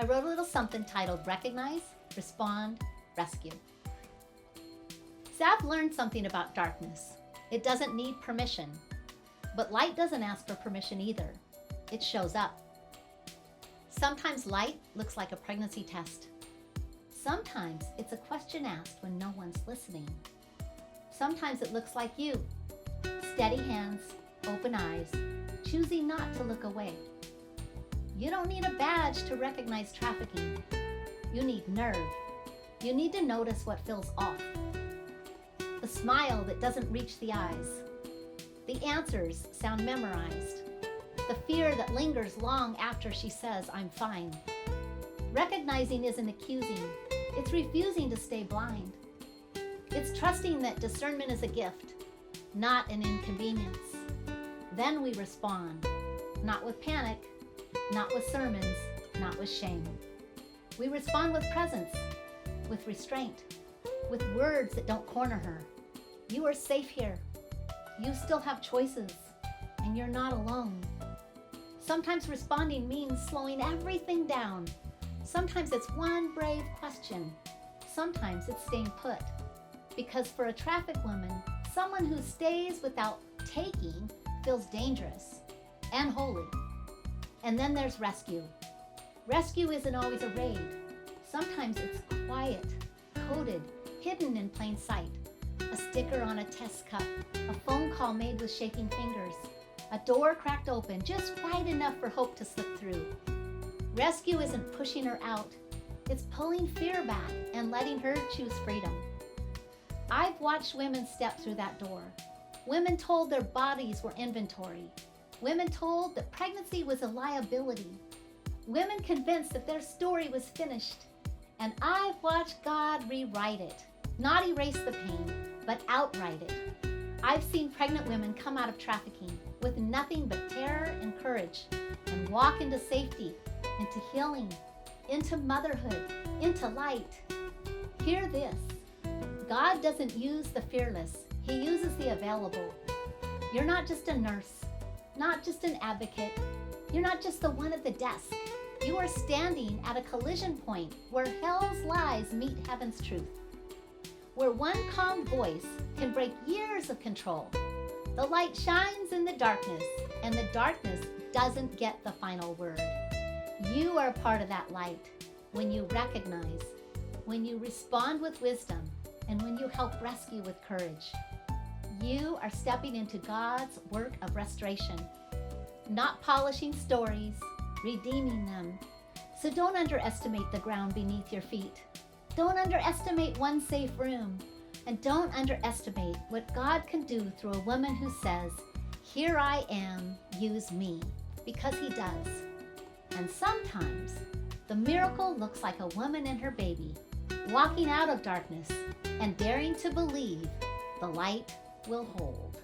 I wrote a little something titled Recognize, Respond, Rescue. See, I've learned something about darkness. It doesn't need permission, but light doesn't ask for permission either. It shows up. Sometimes light looks like a pregnancy test. Sometimes it's a question asked when no one's listening. Sometimes it looks like you. Steady hands, open eyes, choosing not to look away. You don't need a badge to recognize trafficking. You need nerve. You need to notice what feels off. The smile that doesn't reach the eyes. The answers sound memorized. The fear that lingers long after she says, "I'm fine." Recognizing isn't accusing. It's refusing to stay blind. It's trusting that discernment is a gift, not an inconvenience. Then we respond, not with panic, not with sermons, not with shame. We respond with presence, with restraint, with words that don't corner her. You are safe here. You still have choices, and you're not alone. Sometimes responding means slowing everything down. Sometimes it's one brave question. Sometimes it's staying put. Because for a trafficked woman, someone who stays without taking feels dangerous and holy. And then there's rescue. Rescue isn't always a raid. Sometimes it's quiet, coded, hidden in plain sight. A sticker on a test cup, a phone call made with shaking fingers, a door cracked open just wide enough for hope to slip through. Rescue isn't pushing her out. It's pulling fear back and letting her choose freedom. I've watched women step through that door. Women told their bodies were inventory. Women told that pregnancy was a liability. Women convinced that their story was finished. And I've watched God rewrite it. Not erase the pain, but outright it. I've seen pregnant women come out of trafficking with nothing but terror and courage and walk into safety, into healing, into motherhood, into light. Hear this. God doesn't use the fearless. He uses the available. You're not just a nurse, not just an advocate. You're not just the one at the desk. You are standing at a collision point where hell's lies meet heaven's truth. Where one calm voice can break years of control. The light shines in the darkness, and the darkness doesn't get the final word. You are a part of that light when you recognize, when you respond with wisdom, and when you help rescue with courage. You are stepping into God's work of restoration, not polishing stories, redeeming them. So don't underestimate the ground beneath your feet. Don't underestimate one safe room. And don't underestimate what God can do through a woman who says, "Here I am, use me," because He does. And sometimes the miracle looks like a woman and her baby walking out of darkness and daring to believe the light will hold.